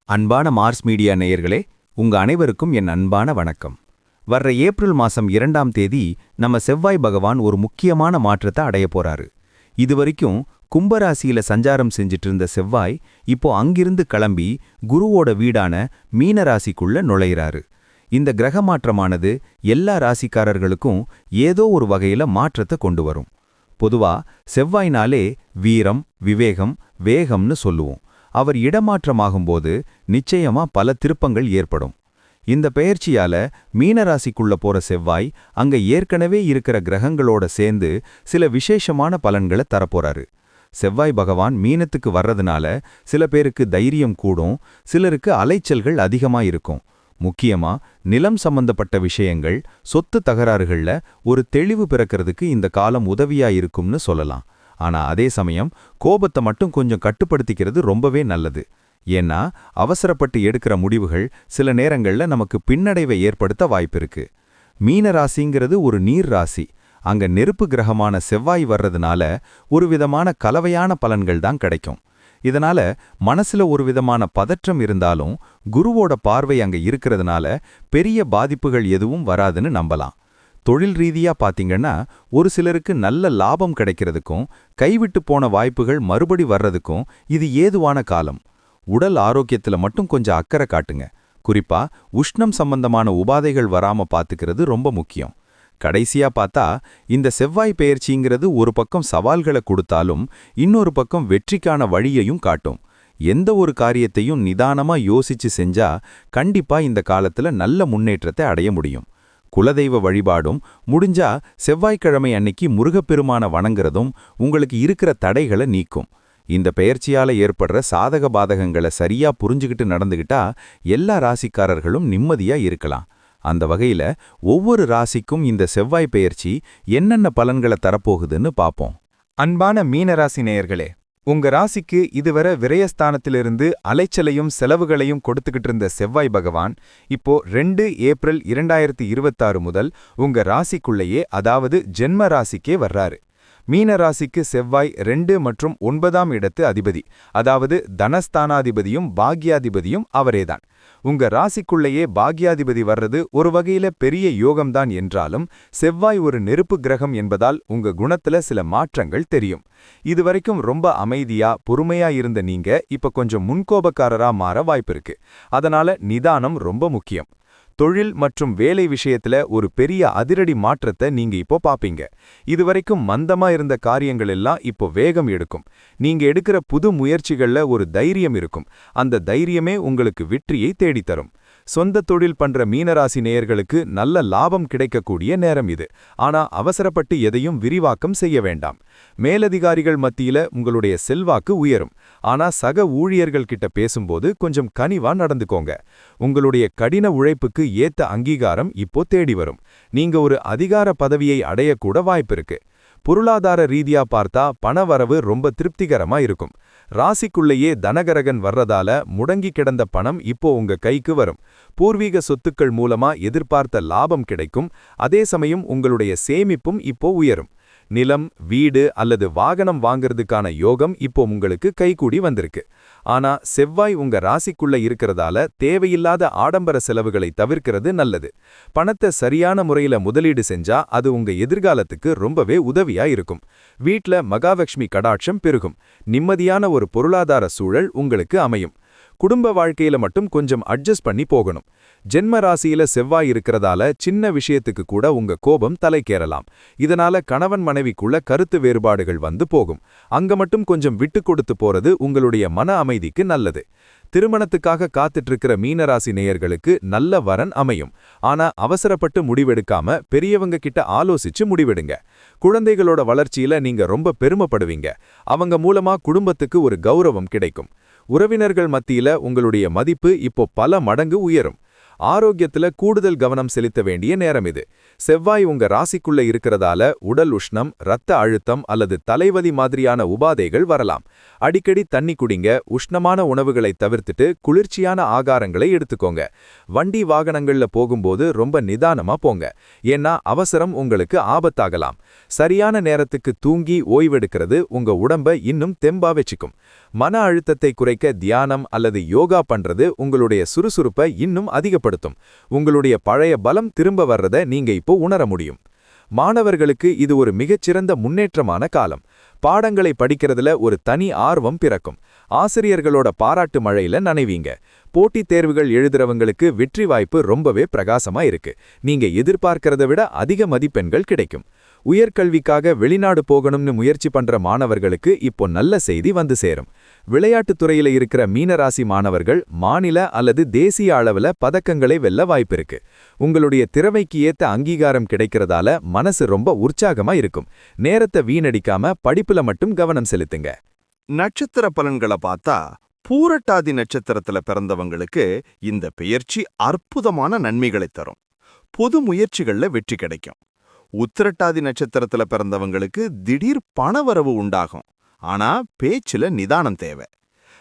அன்பான Mars media நேயர்களே, உங்க அனைவருக்கும் என் அன்பான வணக்கம். வர்ற ஏப்ரல் மாசம் 2ஆம் தேதி நம்ம செவ்வாய் பகவான் ஒரு முக்கியமான மாற்றத்தை அடைய போறாரு. இதுவரைக்கும் கும்பராசியில சஞ்சாரம் செஞ்சிட்டு இருந்த செவ்வாய் இப்போ அங்கிருந்து கிளம்பி குருவோட வீடான மீன ராசிக்குள்ள நுழையிறாரு. இந்த கிரக மாற்றமானது எல்லா ராசிக்காரர்களுக்கும் ஏதோ ஒரு வகையில மாற்றத்தை கொண்டு வரும். பொதுவா செவ்வாய்னாலே வீரம், விவேகம், வேகம்னு சொல்லுவோம். அவர் இடமாற்றமாகும்போது நிச்சயமா பல திருப்பங்கள் ஏற்படும். இந்த பெயர்ச்சியால மீனராசிக்குள்ள போற செவ்வாய் அங்க ஏற்கனவே இருக்கிற கிரகங்களோட சேர்ந்து சில விசேஷமான பலன்களை தரப்போறாரு. செவ்வாய் பகவான் மீனத்துக்கு வர்றதுனால சில பேருக்கு தைரியம் கூடும், சிலருக்கு அலைச்சல்கள் அதிகமா இருக்கும். முக்கியமா நிலம் சம்பந்தப்பட்ட விஷயங்கள், சொத்து தகராறுகள்ல ஒரு தெளிவு பிறக்கிறதுக்கு இந்த காலம் உதவியா இருக்கும்னு சொல்லலாம். ஆனா அதே சமயம் கோபத்தை மட்டும் கொஞ்சம் கட்டுப்படுத்திக்கிறது ரொம்பவே நல்லது. ஏன்னா அவசரப்பட்டு எடுக்கிற முடிவுகள் சில நேரங்கள்ல நமக்கு பின்னடைவை ஏற்படுத்த வாய்ப்பிருக்கு. மீன ராசிங்கிறது ஒரு நீர் ராசி. அங்க நெருப்பு கிரகமான செவ்வாய் வர்றதுனால ஒரு விதமான கலவையான பலன்கள் தான் கிடைக்கும். இதனால மனசுல ஒரு விதமான பதற்றம் இருந்தாலும் குருவோட பார்வை அங்க இருக்கிறதுனால பெரிய பாதிப்புகள் எதுவும் வராதுன்னு நம்பலாம். தொழில் ரீதியா பாத்தீங்கன்னா ஒரு சிலருக்கு நல்ல லாபம் கிடைக்கிறதுக்கும் கைவிட்டு போன வாய்ப்புகள் மறுபடி வர்றதுக்கும் இது ஏதுவான காலம். உடல் ஆரோக்கியத்துல மட்டும் கொஞ்சம் அக்கறை காட்டுங்க. குறிப்பா உஷ்ணம் சம்பந்தமான உபாதைகள் வராம பாத்துக்கிறது ரொம்ப முக்கியம். கடைசியா பார்த்தா இந்த செவ்வாய் பெயர்ச்சிங்கிறது ஒரு பக்கம் சவால்களை கொடுத்தாலும் இன்னொரு பக்கம் வெற்றிக்கான வழியையும் காட்டும். எந்த ஒரு காரியத்தையும் நிதானமா யோசிச்சு செஞ்சா கண்டிப்பா இந்த காலத்துல நல்ல முன்னேற்றத்தை அடைய முடியும். குலதெய்வ வழிபாடும் முடிஞ்சா செவ்வாய்க்கிழமை அன்னைக்கு முருகப்பெருமான வணங்குறதும் உங்களுக்கு இருக்கிற தடைகளை நீக்கும். இந்த பெயர்ச்சியால ஏற்படுற சாதக பாதகங்களை சரியா புரிஞ்சுக்கிட்டு நடந்துகிட்டா எல்லா ராசிக்காரர்களும் நிம்மதியா இருக்கலாம். அந்த வகையில ஒவ்வொரு ராசிக்கும் இந்த செவ்வாய் பெயர்ச்சி என்னென்ன பலன்களை தரப்போகுதுன்னு பாப்போம். அன்பான மீனராசி நேயர்களே, உங்க ராசிக்கு இதுவரை விரயஸ்தானத்திலிருந்து அலைச்சலையும் செலவுகளையும் கொடுத்துக்கிட்டு இருந்த செவ்வாய் பகவான் இப்போ 2 ஏப்ரல் 2026 முதல் உங்க ராசிக்குள்ளேயே, அதாவது ஜென்ம ராசிக்கே வர்றாரு. மீன ராசிக்கு செவ்வாய் 2 மற்றும் 9ஆம் இடத்து அதிபதி, அதாவது தனஸ்தானாதிபதியும் பாக்யாதிபதியும் அவரேதான். உங்க ராசிக்குள்ளேயே பாக்யாதிபதி வர்றது ஒரு வகையில பெரிய யோகம்தான் என்றாலும் செவ்வாய் ஒரு நெருப்பு கிரகம் என்பதால் உங்க குணத்துல சில மாற்றங்கள் தெரியும். இதுவரைக்கும் ரொம்ப அமைதியா பொறுமையா இருந்த நீங்க இப்ப கொஞ்சம் முன்கோபக்காரரா மாற வாய்ப்பிருக்கு. அதனால நிதானம் ரொம்ப முக்கியம். தொழில் மற்றும் வேலை விஷயத்துல ஒரு பெரிய அதிரடி மாற்றத்தை நீங்க இப்போ பாப்பீங்க. இதுவரைக்கும் மந்தமா இருந்த காரியங்கள் எல்லாம் இப்போ வேகம் எடுக்கும். நீங்க எடுக்கிற புது முயற்சிகள்ல ஒரு தைரியம் இருக்கும். அந்த தைரியமே உங்களுக்கு வெற்றியை தேடித்தரும். சொந்த தொழில் பண்ற மீனராசி நேயர்களுக்கு நல்ல லாபம் கிடைக்கக்கூடிய நேரம் இது. ஆனா அவசரப்பட்டு எதையும் விரிவாக்கம் செய்ய வேண்டாம். மேலதிகாரிகள் மத்தியில உங்களுடைய செல்வாக்கு உயரும். ஆனா சக ஊழியர்கள் கிட்ட பேசும்போது கொஞ்சம் கனிவா நடந்துக்கோங்க. உங்களுடைய கடின உழைப்புக்கு ஏத்த அங்கீகாரம் இப்போ தேடி வரும். நீங்க ஒரு அதிகார பதவியை அடையக்கூட வாய்ப்பிருக்கு. பொருளாதார ரீதியா பார்த்தா பணவரவு ரொம்ப திருப்திகரமா இருக்கும். ராசிக்குள்ளேயே தனகரகன் வர்றதால முடங்கி கிடந்த பணம் இப்போ உங்க கைக்கு வரும். பூர்வீக சொத்துக்கள் மூலமா எதிர்பார்த்த லாபம் கிடைக்கும். அதே சமயம் உங்களுடைய சேமிப்பும் இப்போ உயரும். நிலம், வீடு அல்லது வாகனம் வாங்கிறதுக்கான யோகம் இப்போ உங்களுக்கு கைகூடி வந்திருக்கு. ஆனா செவ்வாய் உங்க ராசிக்குள்ள இருக்கிறதால தேவையில்லாத ஆடம்பர செலவுகளை தவிர்க்கிறது நல்லது. பணத்தை சரியான முறையில முதலீடு செஞ்சா அது உங்க எதிர்காலத்துக்கு ரொம்பவே உதவியா இருக்கும். வீட்ல மகாலட்சுமி கடாட்சம் பெருகும். நிம்மதியான ஒரு பொருளாதார சூழல் உங்களுக்கு அமையும். குடும்ப வாழ்க்கையில மட்டும் கொஞ்சம் அட்ஜஸ்ட் பண்ணி போகணும். ஜென்ம ராசியில செவ்வாய் இருக்கிறதால சின்ன விஷயத்துக்கு கூட உங்க கோபம் தலைக்கேறலாம். இதனால கணவன் மனைவிக்குள்ள கருத்து வேறுபாடுகள் வந்து போகும். அங்க மட்டும் கொஞ்சம் விட்டு கொடுத்து போறது உங்களுடைய மன அமைதிக்கு நல்லது. திருமணத்துக்காக காத்துட்டு இருக்கிற மீனராசி நேயர்களுக்கு நல்ல வரன் அமையும். ஆனா அவசரப்பட்டு முடிவெடுக்காம பெரியவங்க கிட்ட ஆலோசிச்சு முடிவெடுங்க. குழந்தைகளோட வளர்ச்சியில நீங்க ரொம்ப பெருமைப்படுவீங்க. அவங்க மூலமா குடும்பத்துக்கு ஒரு கௌரவம் கிடைக்கும். உறவினர்கள் மத்தியில உங்களுடைய மதிப்பு இப்போ பல மடங்கு உயரும். ஆரோக்கியத்துல கூடுதல் கவனம் செலுத்த வேண்டிய நேரம் இது. செவ்வாய் உங்க ராசிக்குள்ள இருக்கிறதால உடல் உஷ்ணம், இரத்த அழுத்தம் அல்லது தலைவலி மாதிரியான உபாதைகள் வரலாம். அடிக்கடி தண்ணி குடிங்க, உஷ்ணமான உணவுகளை தவிர்த்துட்டு குளிர்ச்சியான ஆகாரங்களை எடுத்துக்கோங்க. வண்டி வாகனங்கள்ல போகும்போது ரொம்ப நிதானமா போங்க, ஏன்னா அவசரம் உங்களுக்கு ஆபத்தாகலாம். சரியான நேரத்துக்கு தூங்கி ஓய்வெடுக்கிறது உங்க உடம்ப இன்னும் தெம்பா வச்சுக்கும். மன அழுத்தத்தை குறைக்க தியானம் அல்லது யோகா பண்றது உங்களுடைய சுறுசுறுப்பை இன்னும் அதிகப்படுத்தும். உங்களுடைய பழைய பலம் திரும்ப வர்றத நீங்க இப்போ உணர முடியும். மாணவர்களுக்கு இது ஒரு மிகச்சிறந்த முன்னேற்றமான காலம். பாடங்களை படிக்கிறதுல ஒரு தனி ஆர்வம் பிறக்கும். ஆசிரியர்களோட பாராட்டு மழையில நனைவீங்க. போட்டித் தேர்வுகள் எழுதுறவங்களுக்கு வெற்றி வாய்ப்பு ரொம்பவே பிரகாசமா இருக்கு. நீங்க எதிர்பார்க்கிறத விட அதிக மதிப்பெண்கள் கிடைக்கும். உயர்கல்விக்காக வெளிநாடு போகணும்னு முயற்சி பண்ற மாணவர்களுக்கு இப்போ நல்ல செய்தி வந்து சேரும். விளையாட்டுத் துறையில இருக்கிற மீனராசி மாணவர்கள் மாநில அல்லது தேசிய அளவுல பதக்கங்களை வெல்ல வாய்ப்பிருக்கு. உங்களுடைய திறமைக்கு ஏத்த அங்கீகாரம் கிடைக்கிறதால மனசு ரொம்ப உற்சாகமா இருக்கும். நேரத்தை வீணடிக்காம படிப்புல மட்டும் கவனம் செலுத்துங்க. நட்சத்திர பலன்களை பார்த்தா பூரட்டாதி நட்சத்திரத்துல பிறந்தவங்களுக்கு இந்த பெயர்ச்சி அற்புதமான நன்மைகளை தரும். பொது முயற்சிகள்ல வெற்றி கிடைக்கும். உத்திரட்டாதி நட்சத்திரத்துல பிறந்தவங்களுக்கு திடீர் பணவரவு உண்டாகும். ஆனா பேச்சுல நிதானம் தேவை.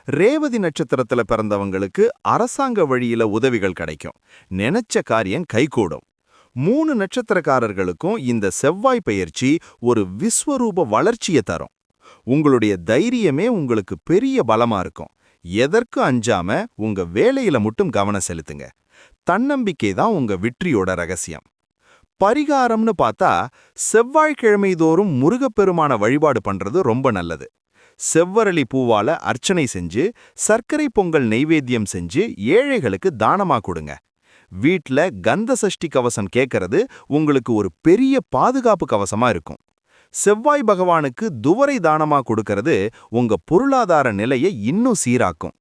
ரேவதி நட்சத்திரத்துல பிறந்தவங்களுக்கு அரசாங்க வழியில உதவிகள் கிடைக்கும். நினைச்ச காரியம் கைகூடும். 3 நட்சத்திரக்காரர்களுக்கும் இந்த செவ்வாய் பெயர்ச்சி ஒரு விஸ்வரூப வளர்ச்சியை தரும். உங்களுடைய தைரியமே உங்களுக்கு பெரிய பலமா இருக்கும். எதற்கும் அஞ்சாம உங்க வேலையில மட்டும் கவனம் செலுத்துங்க. தன்னம்பிக்கை தான் உங்க வெற்றியோட ரகசியம். பரிகாரம்னு பார்த்தா செவ்வாய்க்கிழமை தோறும் முருகப்பெருமான வழிபாடு பண்றது ரொம்ப நல்லது. செவ்வரளி பூவால அர்ச்சனை செஞ்சு சர்க்கரை பொங்கல் நெய்வேத்தியம் செஞ்சு ஏழைகளுக்கு தானமா கொடுங்க. வீட்ல கந்த சஷ்டி கவசம் கேட்கறது உங்களுக்கு ஒரு பெரிய பாதுகாப்பு கவசமா இருக்கும். செவ்வாய் பகவானுக்கு துவரை தானமா கொடுக்கறது உங்க பொருளாதார நிலையை இன்னும் சீராக்கும்.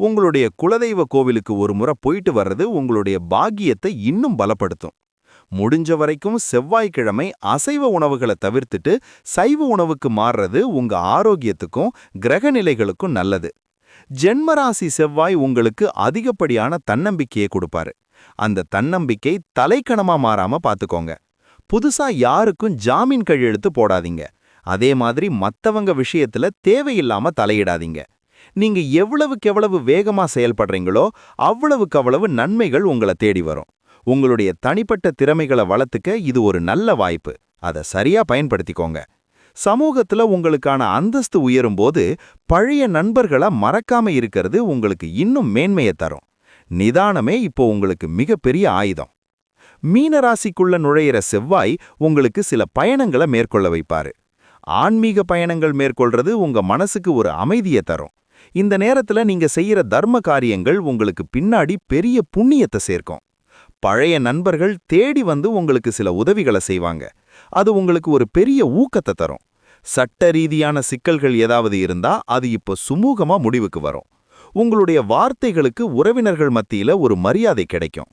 உங்களுடைய குலதெய்வ கோவிலுக்கு ஒரு முறை போயிட்டு வர்றது உங்களுடைய பாக்கியத்தை இன்னும் பலப்படுத்தும். முடிஞ்ச வரைக்கும் செவ்வாய்க்கிழமை அசைவ உணவுகளை தவிர்த்துட்டு சைவ உணவுக்கு மாறுறது உங்க ஆரோக்கியத்துக்கும் கிரக நிலைகளுக்கும் நல்லது. ஜென்மராசி செவ்வாய் உங்களுக்கு அதிகப்படியான தன்னம்பிக்கையை கொடுப்பாரு. அந்த தன்னம்பிக்கை தலைக்கணமா மாறாம பாத்துக்கோங்க. புதுசா யாருக்கும் ஜாமீன் கையெழுத்து போடாதீங்க. அதே மாதிரி மத்தவங்க விஷயத்துல தேவையில்லாம தலையிடாதீங்க. நீங்க எவ்வளவுக்கெவ்வளவு வேகமா செயல்படுறீங்களோ அவ்வளவுக்கவ்வளவு நன்மைகள் உங்களை தேடி வரும். உங்களுடைய தனிப்பட்ட திறமைகளை வளர்த்துக்க இது ஒரு நல்ல வாய்ப்பு. அதை சரியா பயன்படுத்திக்கோங்க. சமூகத்துல உங்களுக்கான அந்தஸ்து உயரும்போது பழைய நண்பர்களை மறக்காம இருக்கிறது உங்களுக்கு இன்னும் மேன்மையை தரும். நிதானமே இப்போ உங்களுக்கு மிகப்பெரிய ஆயுதம். மீனராசிக்குள்ள நுழையிற செவ்வாய் உங்களுக்கு சில பயணங்களை மேற்கொள்ள வைப்பாரு. ஆன்மீக பயணங்கள் மேற்கொள்றது உங்க மனசுக்கு ஒரு அமைதியை தரும். இந்த நேரத்துல நீங்க செய்யற தர்ம காரியங்கள் உங்களுக்கு பின்னாடி பெரிய புண்ணியத்தை சேர்க்கும். பழைய நண்பர்கள் தேடி வந்து உங்களுக்கு சில உதவிகளை செய்வாங்க. அது உங்களுக்கு ஒரு பெரிய ஊக்கத்தை தரும். சட்ட ரீதியான சிக்கல்கள் ஏதாவது இருந்தா அது இப்போ சுமூகமா முடிவுக்கு வரும். உங்களுடைய வார்த்தைகளுக்கு உறவினர்கள் மத்தியில ஒரு மரியாதை கிடைக்கும்.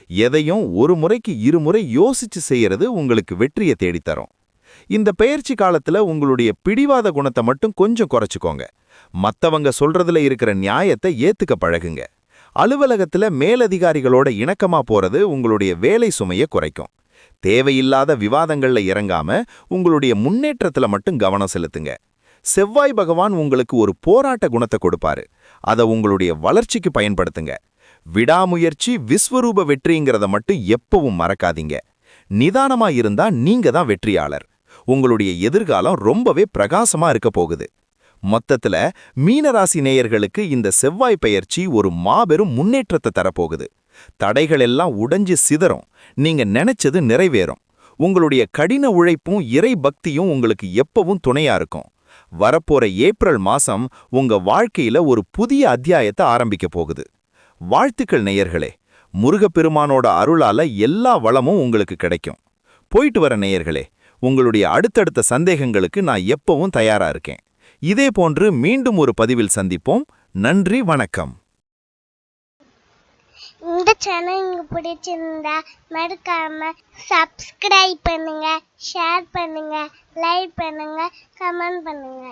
எதையும் ஒரு முறைக்கு இருமுறை யோசிச்சு செய்யறது உங்களுக்கு வெற்றியை தேடித்தரும். இந்த பெயர்ச்சி காலத்துல உங்களுடைய பிடிவாத குணத்தை மட்டும் கொஞ்சம் குறைச்சுக்கோங்க. மத்தவங்க சொல்றதுல இருக்கிற நியாயத்தை ஏத்துக்க பழகுங்க. அலுவலகத்துல மேலதிகாரிகளோட இணக்கமா போறது உங்களுடைய வேலை சுமையை குறைக்கும். தேவையில்லாத விவாதங்கள்ல இறங்காம உங்களுடைய முன்னேற்றத்துல மட்டும் கவனம் செலுத்துங்க. செவ்வாய் பகவான் உங்களுக்கு ஒரு போராட்ட குணத்தை கொடுப்பாரு. அதை உங்களுடைய வளர்ச்சிக்கு பயன்படுத்துங்க. விடாமுயற்சி விஸ்வரூப வெற்றிங்கிறத மட்டும் எப்பவும் மறக்காதீங்க. நிதானமா இருந்தா நீங்க தான் வெற்றியாளர். உங்களுடைய எதிர்காலம் ரொம்பவே பிரகாசமா இருக்க போகுது. மொத்தத்துல மீனராசி நேயர்களுக்கு இந்த செவ்வாய் பெயர்ச்சி ஒரு மாபெரும் முன்னேற்றத்தை தரப்போகுது. தடைகள் எல்லாம் உடைஞ்சு சிதறும். நீங்க நினைச்சது நிறைவேறும். உங்களுடைய கடின உழைப்பும் இறை பக்தியும் உங்களுக்கு எப்பவும் துணையா இருக்கும். வரப்போற ஏப்ரல் மாசம் உங்க வாழ்க்கையில ஒரு புதிய அத்தியாயத்தை ஆரம்பிக்க போகுது. வாழ்த்துக்கள் நேயர்களே. முருகப்பெருமானோட அருளால எல்லா வளமும் உங்களுக்கு கிடைக்கும். போயிட்டு வர நேயர்களே, உங்களுடைய அடுத்தடுத்த சந்தேகங்களுக்கு நான் எப்பவும் தயாரா இருக்கேன். இதே போன்று மீண்டும் ஒரு பதிவில் சந்திப்போம். நன்றி, வணக்கம். இந்த சேனல் உங்களுக்கு பிடிச்சிருந்தா மறக்காம சப்ஸ்கிரைப் பண்ணுங்க, ஷேர் பண்ணுங்க, லைக் பண்ணுங்க, கமெண்ட் பண்ணுங்க.